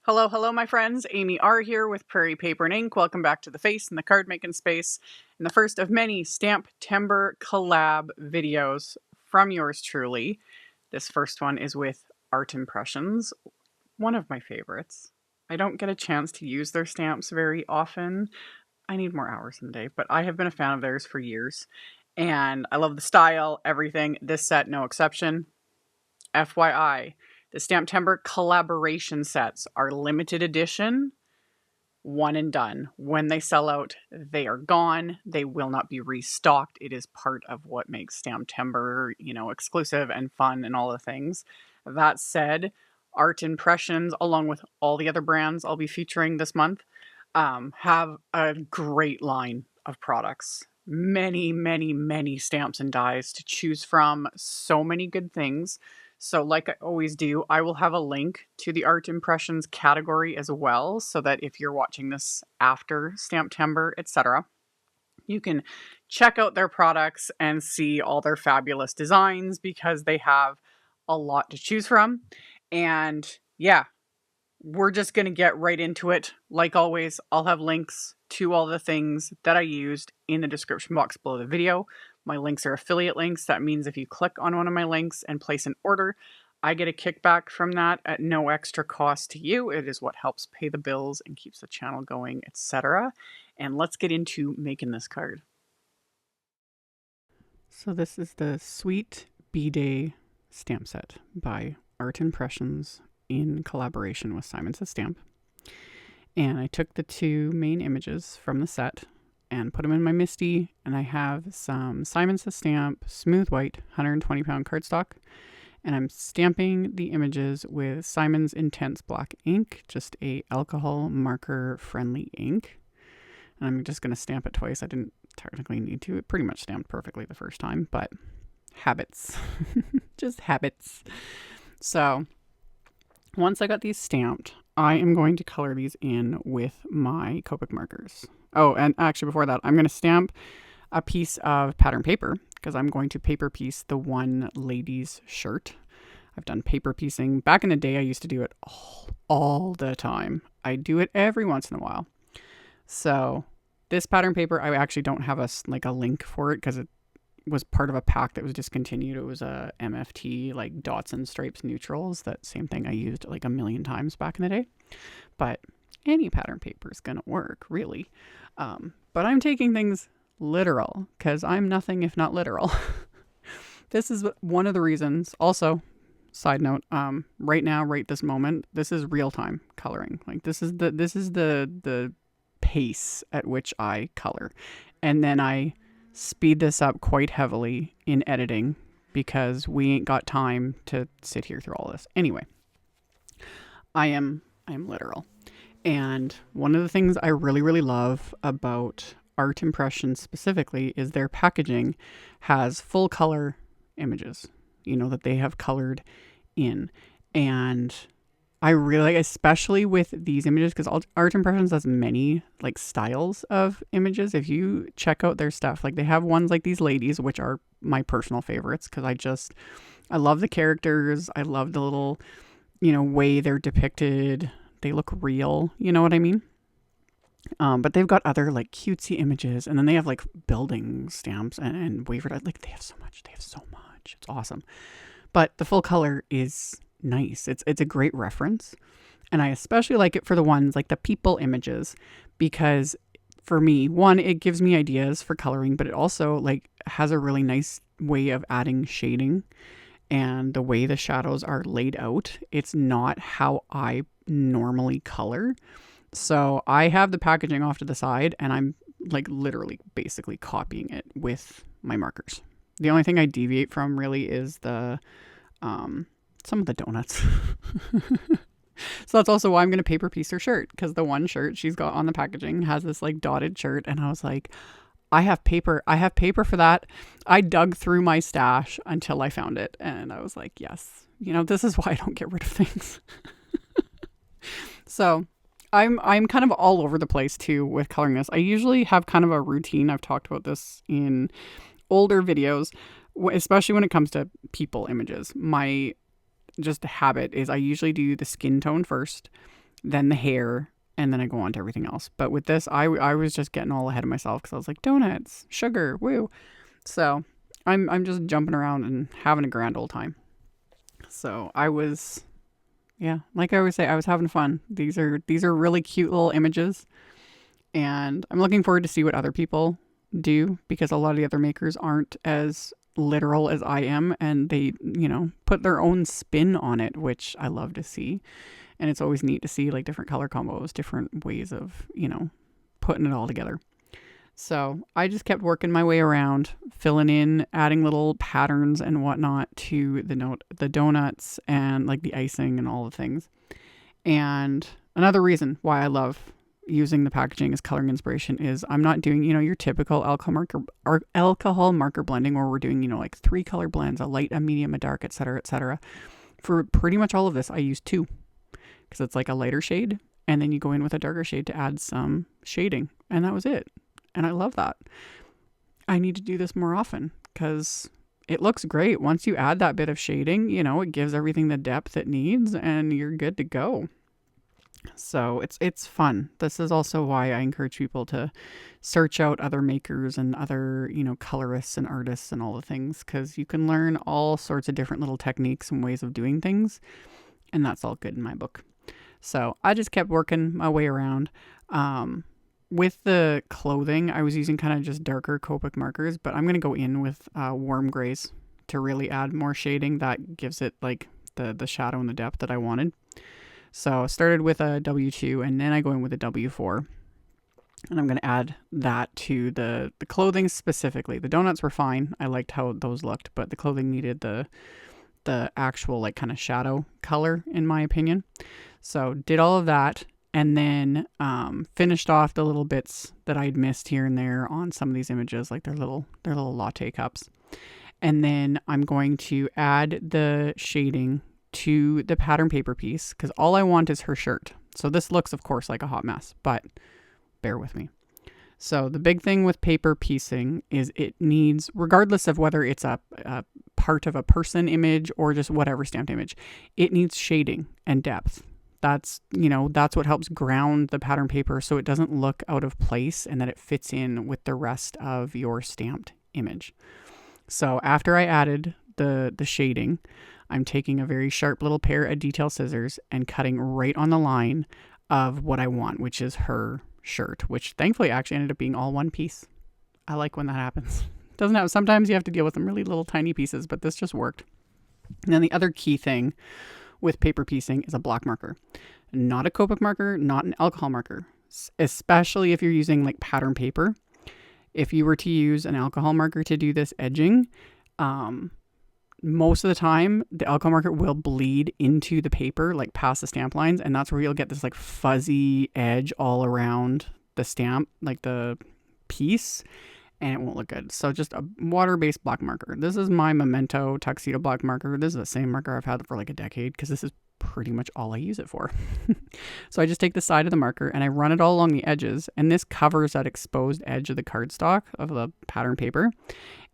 Hello, hello, my friends. AmyR here with Prairie Paper and Ink. Welcome back to the face and the card making space, and the first of many STAMPtember collab videos from yours truly. This first one is with Art Impressions, one of my favorites. I don't get a chance to use their stamps very often. I need more hours in the day, but I have been a fan of theirs for years, and I love the style, everything. This set, no exception. FYI, the STAMPtember collaboration sets are limited edition, one and done. When they sell out, they are gone. They will not be restocked. It is part of what makes STAMPtember, exclusive and fun and all the things. That said, Art Impressions, along with all the other brands I'll be featuring this month, have a great line of products. Many, many, many stamps and dies to choose from. So many good things. So like I always do, I will have a link to the Art Impressions category as well, so that if you're watching this after STAMPtember, etc., you can check out their products and see all their fabulous designs, because they have a lot to choose from. And yeah, we're just going to get right into it. Like always, I'll have links to all the things that I used in the description box below the video. My links are affiliate links. That means if you click on one of my links and place an order, I get a kickback from that at no extra cost to you. It is what helps pay the bills and keeps the channel going, etc. And let's get into making this card. So this is the Sweet B-Day stamp set by Art Impressions in collaboration with Simon Says Stamp. And I took the two main images from the set and put them in my MISTI, and I have some Simon Says Stamp smooth white 120 pound cardstock, and I'm stamping the images with Simon's Intense Black ink, just a alcohol marker friendly ink. And I'm just going to stamp it twice. I didn't technically need to. It pretty much stamped perfectly the first time, but habits. Just habits. So once I got these stamped, I am going to color these in with my Copic markers. Oh, and actually before that, I'm going to stamp a piece of pattern paper, because I'm going to paper piece the one lady's shirt. I've done paper piecing. Back in the day, I used to do it all the time. I do it every once in a while. So this pattern paper, I actually don't have a link for it, because it was part of a pack that was discontinued. It was a MFT, like dots and stripes neutrals. That same thing I used like a million times back in the day. But any pattern paper is going to work, really. But I'm taking things literal, because I'm nothing if not literal. This is one of the reasons. Also, side note, right now, right this moment, this is real time coloring. Like this is the pace at which I color. And then I speed this up quite heavily in editing, because we ain't got time to sit here through all this. Anyway, I am literal. And one of the things I really, really love about Art Impressions specifically is their packaging has full color images, that they have colored in. And I really like, especially with these images, because Art Impressions has many styles of images. If you check out their stuff, they have ones like these ladies, which are my personal favorites, because I love the characters. I love the little, way they're depicted. They look real, you know what I mean? But they've got other cutesy images, and then they have building stamps and Wafer. They have so much. It's awesome. But the full color is nice. It's a great reference, and I especially like it for the ones like the people images, because for me, one, it gives me ideas for coloring, but it also has a really nice way of adding shading, and the way the shadows are laid out. It's not how I normally color. So I have the packaging off to the side, and I'm literally basically copying it with my markers. The only thing I deviate from really is the some of the donuts. So that's also why I'm going to paper piece her shirt, because the one shirt she's got on the packaging has this dotted shirt, and I was like, I have paper for that. I dug through my stash until I found it, and I was like, yes, this is why I don't get rid of things. So I'm kind of all over the place too with coloring this. I usually have kind of a routine. I've talked about this in older videos, especially when it comes to people images. My just habit is I usually do the skin tone first, then the hair, and then I go on to everything else. But with this, I was just getting all ahead of myself because I was like, donuts, sugar, woo. So I'm just jumping around and having a grand old time. So I was, yeah, like I always say, I was having fun. These are really cute little images, and I'm looking forward to see what other people do, because a lot of the other makers aren't as literal as I am, and they, put their own spin on it, which I love to see. And it's always neat to see like different color combos, different ways of, putting it all together. So I just kept working my way around, filling in, adding little patterns and whatnot to the donuts and like the icing and all the things. And another reason why I love using the packaging as coloring inspiration is I'm not doing, your typical alcohol marker blending where we're doing, like 3 color blends, a light, a medium, a dark, etc., etc. For pretty much all of this, I use 2, because it's like a lighter shade, and then you go in with a darker shade to add some shading, and that was it. And I love that. I need to do this more often because it looks great. Once you add that bit of shading, it gives everything the depth it needs, and you're good to go. So it's fun. This is also why I encourage people to search out other makers and other, colorists and artists and all the things, because you can learn all sorts of different little techniques and ways of doing things. And that's all good in my book. So I just kept working my way around. With the clothing, I was using kind of just darker Copic markers, but I'm going to go in with warm grays to really add more shading that gives it like the shadow and the depth that I wanted. So I started with a W2, and then I go in with a W4. And I'm going to add that to the clothing specifically. The donuts were fine. I liked how those looked, but the clothing needed the actual like kind of shadow color, in my opinion. So did all of that, and then finished off the little bits that I'd missed here and there on some of these images, like their little latte cups. And then I'm going to add the shading to the pattern paper piece, because all I want is her shirt. So this looks, of course, like a hot mess, but bear with me. So the big thing with paper piecing is it needs, regardless of whether it's a part of a person image or just whatever stamped image, it needs shading and depth. That's what helps ground the pattern paper so it doesn't look out of place, and that it fits in with the rest of your stamped image. So after I added the shading, I'm taking a very sharp little pair of detail scissors and cutting right on the line of what I want, which is her shirt, which thankfully actually ended up being all one piece. I like when that happens. Sometimes you have to deal with some really little tiny pieces, but this just worked. And then the other key thing with paper piecing is a block marker. Not a Copic marker, not an alcohol marker, especially if you're using like pattern paper. If you were to use an alcohol marker to do this edging, most of the time the alcohol marker will bleed into the paper, like past the stamp lines, and that's where you'll get this like fuzzy edge all around the stamp, like the piece, and it won't look good. So just a water-based block marker. This is my Memento TUXEDO block marker. This is the same marker I've had for like a decade, because this is pretty much all I use it for. So I just take the side of the marker and I run it all along the edges, and this covers that exposed edge of the cardstock of the pattern paper.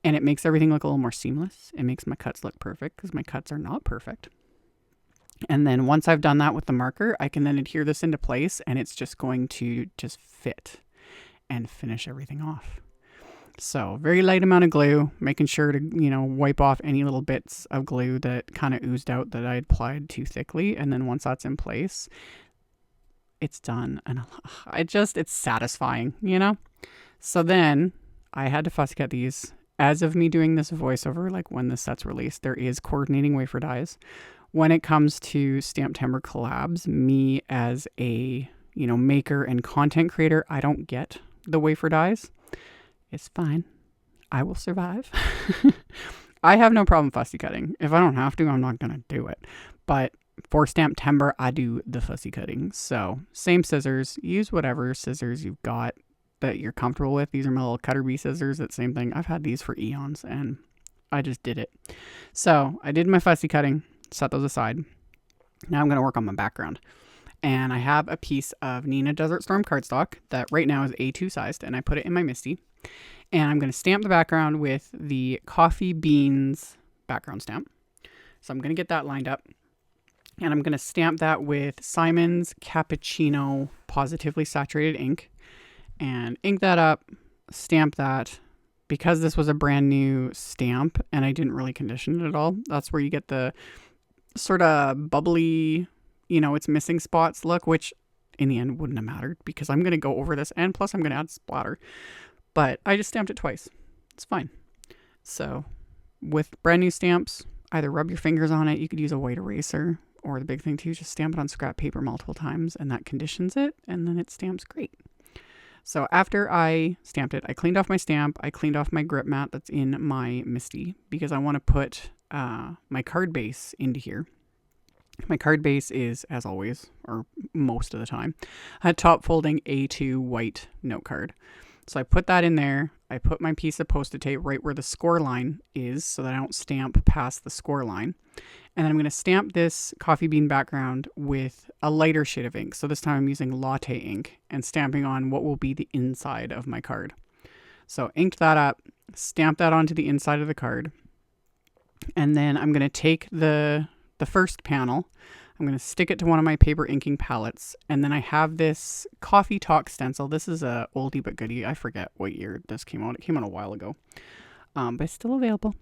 And it makes everything look a little more seamless. It makes my cuts look perfect, because my cuts are not perfect. And then once I've done that with the marker, I can then adhere this into place, and it's just going to just fit and finish everything off. So very light amount of glue, making sure to, wipe off any little bits of glue that kind of oozed out that I applied too thickly. And then once that's in place, it's done. And it's satisfying, So then I had to fussy cut these. As of me doing this voiceover, like when this set's released, there is coordinating wafer dies. When it comes to STAMPtember collabs, me as a, maker and content creator, I don't get the wafer dies. It's fine. I will survive. I have no problem fussy cutting. If I don't have to, I'm not going to do it. But for STAMPtember, I do the fussy cutting. So same scissors, use whatever scissors you've got that you're comfortable with. These are my little cutter bee scissors. That same thing. I've had these for eons, and I just did it. So I did my fussy cutting, set those aside. Now I'm going to work on my background. And I have a piece of Neenah Desert Storm cardstock that right now is A2 sized, and I put it in my MISTI. And I'm going to stamp the background with the coffee beans background stamp. So I'm going to get that lined up. And I'm going to stamp that with Simon's Cappuccino Positively Saturated ink. And ink that up, stamp that. Because this was a brand new stamp and I didn't really condition it at all, that's where you get the sort of bubbly, it's missing spots look, which in the end wouldn't have mattered because I'm going to go over this and plus I'm going to add splatter. But I just stamped it twice. It's fine. So with brand new stamps, either rub your fingers on it. You could use a white eraser, or the big thing too, just stamp it on scrap paper multiple times and that conditions it and then it stamps great. So after I stamped it, I cleaned off my stamp. I cleaned off my grip mat that's in my MISTI because I want to put my card base into here. My card base is, as always, or most of the time, a top folding A2 white note card. So I put that in there. I put my piece of Post-it tape right where the score line is so that I don't stamp past the score line. And then I'm going to stamp this coffee bean background with a lighter shade of ink. So this time I'm using LATTE ink and stamping on what will be the inside of my card. So inked that up, stamp that onto the inside of the card. And then I'm going to take the first panel, I'm going to stick it to one of my paper inking palettes. And then I have this Coffee Talk stencil. This is a oldie but goodie. I forget what year this came out. It came out a while ago, but it's still available.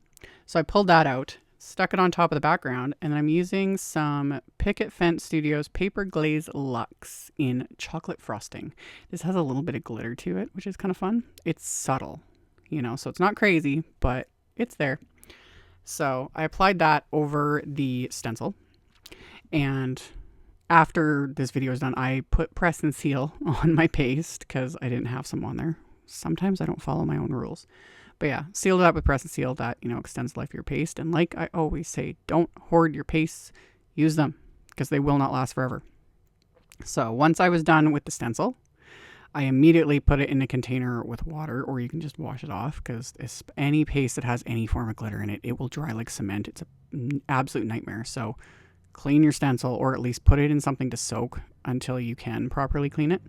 So I pulled that out, stuck it on top of the background, and I'm using some Picket Fence Studios Paper Glaze Luxe in chocolate frosting. This has a little bit of glitter to it, which is kind of fun. It's subtle, so it's not crazy, but it's there. So I applied that over the stencil. And after this video is done, I put press and seal on my paste because I didn't have some on there. Sometimes I don't follow my own rules. But yeah, sealed it up with press and seal. That, extends the life of your paste. And like I always say, don't hoard your pastes. Use them because they will not last forever. So once I was done with the stencil, I immediately put it in a container with water, or you can just wash it off because any paste that has any form of glitter in it, it will dry like cement. It's an absolute nightmare. So clean your stencil, or at least put it in something to soak until you can properly clean it.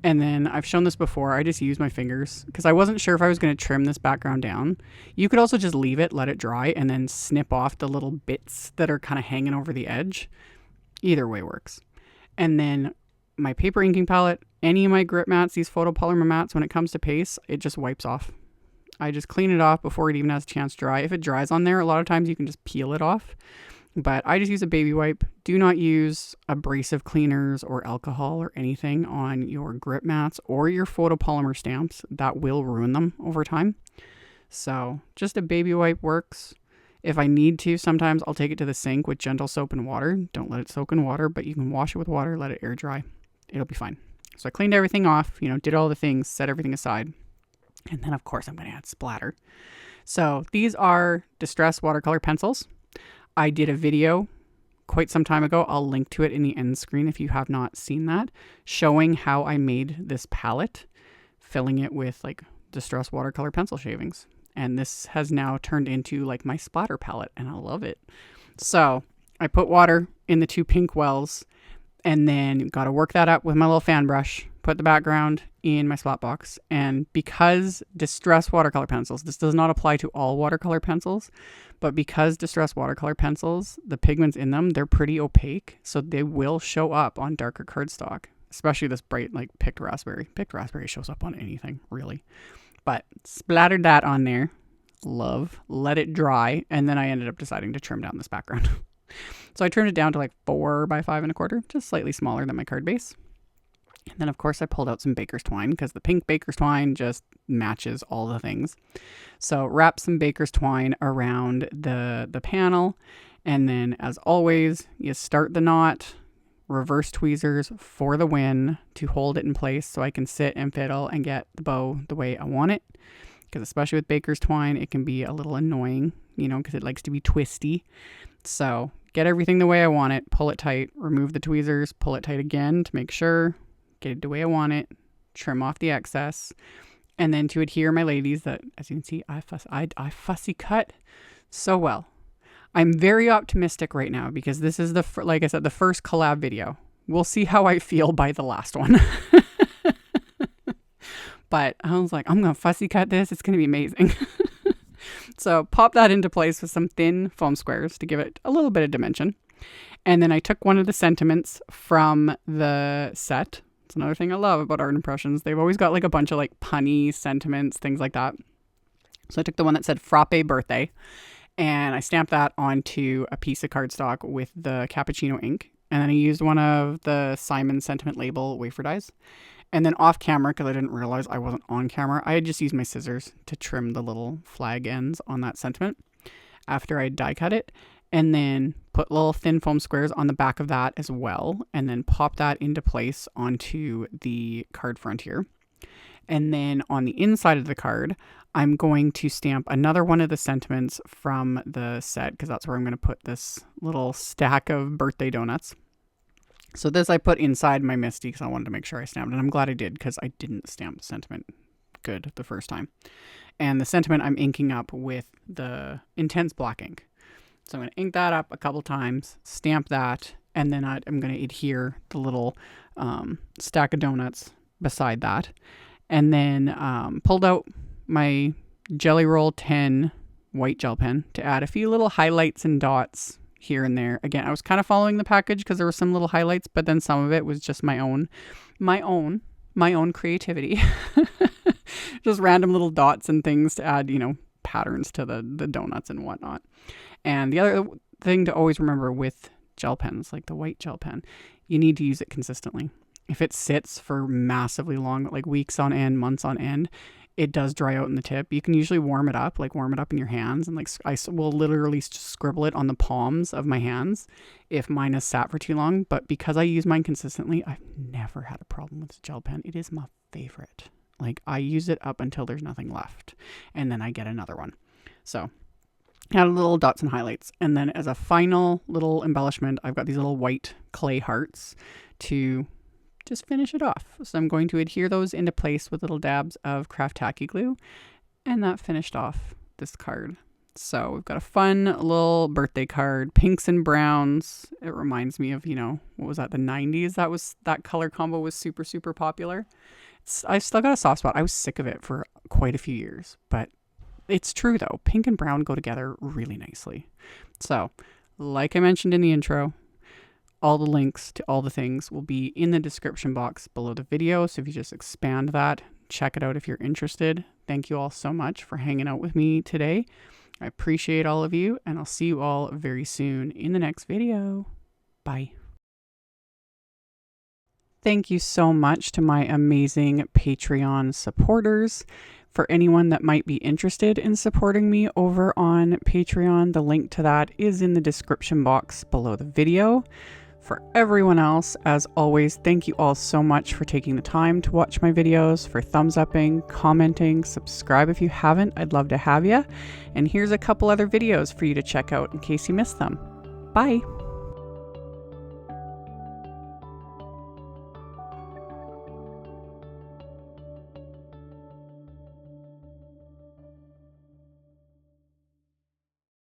And then I've shown this before. I just use my fingers because I wasn't sure if I was going to trim this background down. You could also just leave it, let it dry, and then snip off the little bits that are kind of hanging over the edge. Either way works. And then my paper inking palette, any of my grip mats, these photopolymer mats, when it comes to paste, it just wipes off. I just clean it off before it even has a chance to dry. If it dries on there, a lot of times you can just peel it off. But I just use a baby wipe. Do not use abrasive cleaners or alcohol or anything on your grip mats or your photopolymer stamps. That will ruin them over time. So just a baby wipe works. If I need to, sometimes I'll take it to the sink with gentle soap and water. Don't let it soak in water, but you can wash it with water, let it air dry. It'll be fine. So I cleaned everything off, did all the things, set everything aside. And then of course I'm going to add splatter. So these are distress watercolor pencils. I did a video quite some time ago. I'll link to it in the end screen if you have not seen that, showing how I made this palette, filling it with like distress watercolor pencil shavings. And this has now turned into like my splatter palette and I love it. So I put water in the two pink wells and then got to work that up with my little fan brush, put the background in my splat box. And because distress watercolor pencils, this does not apply to all watercolor pencils, but because distress watercolor pencils, the pigments in them, they're pretty opaque. So they will show up on darker cardstock, especially this bright, like picked raspberry. Picked raspberry shows up on anything, really. But splattered that on there. Love. Let it dry. And then I ended up deciding to trim down this background. So I trimmed it down to like 4 by 5 1/4, just slightly smaller than my card base. And then of course I pulled out some baker's twine because the pink baker's twine just matches all the things. So wrap some baker's twine around the panel. And then as always, you start the knot, reverse tweezers for the win to hold it in place so I can sit and fiddle and get the bow the way I want it. Because especially with baker's twine, it can be a little annoying, because it likes to be twisty. So get everything the way I want it, pull it tight, remove the tweezers, pull it tight again to make sure, get it the way I want it, trim off the excess. And then to adhere, my ladies, that as you can see, I fussy cut so well. I'm very optimistic right now because this is like I said, the first collab video. We'll see how I feel by the last one. But I was like, I'm going to fussy cut this. It's going to be amazing. So pop that into place with some thin foam squares to give it a little bit of dimension. And then I took one of the sentiments from the set. It's another thing I love about Art Impressions. They've always got like a bunch of like punny sentiments, things like that. So I took the one that said Frappe birthday, and I stamped that onto a piece of cardstock with the CAPPUCCINO ink. And then I used one of the Simon Sentiment Label wafer dies. And then off camera, because I didn't realize I wasn't on camera, I had just used my scissors to trim the little flag ends on that sentiment after I die cut it. And then put little thin foam squares on the back of that as well. And then pop that into place onto the card front here. And then on the inside of the card, I'm going to stamp another one of the sentiments from the set, because that's where I'm going to put this little stack of birthday donuts. So this I put inside my MISTI because I wanted to make sure I stamped it. And I'm glad I did, because I didn't stamp the sentiment good the first time. And the sentiment I'm inking up with the intense black ink. So I'm going to ink that up a couple times, stamp that, and then I'm going to adhere the little stack of donuts beside that. And then pulled out my Jelly Roll 10 white gel pen to add a few little highlights and dots here and there. Again, I was kind of following the package because there were some little highlights, but then some of it was just my own creativity. Just random little dots and things to add, patterns to the donuts and whatnot. And the other thing to always remember with gel pens, like the white gel pen, you need to use it consistently. If it sits for massively long, like weeks on end, months on end, it does dry out in the tip. You can usually warm it up in your hands, and like I will literally just scribble it on the palms of my hands if mine has sat for too long. But because I use mine consistently, I've never had a problem with the gel pen. It is my favorite. Like, I use it up until there's nothing left, and then I get another one. So add little dots and highlights. And then as a final little embellishment, I've got these little white clay hearts to just finish it off. So I'm going to adhere those into place with little dabs of Craft Tacky glue, and that finished off this card. So we've got a fun little birthday card, pinks and browns. It reminds me of, what was that, the 90s? That color combo was super, super popular. I've still got a soft spot. I was sick of it for quite a few years, but it's true though. Pink and brown go together really nicely. So like I mentioned in the intro, all the links to all the things will be in the description box below the video. So if you just expand that, check it out if you're interested. Thank you all so much for hanging out with me today. I appreciate all of you, and I'll see you all very soon in the next video. Bye. Thank you so much to my amazing Patreon supporters. For anyone that might be interested in supporting me over on Patreon, the link to that is in the description box below the video. For everyone else, as always, thank you all so much for taking the time to watch my videos, for thumbs upping, commenting, subscribe if you haven't. I'd love to have you. And here's a couple other videos for you to check out in case you missed them. Bye.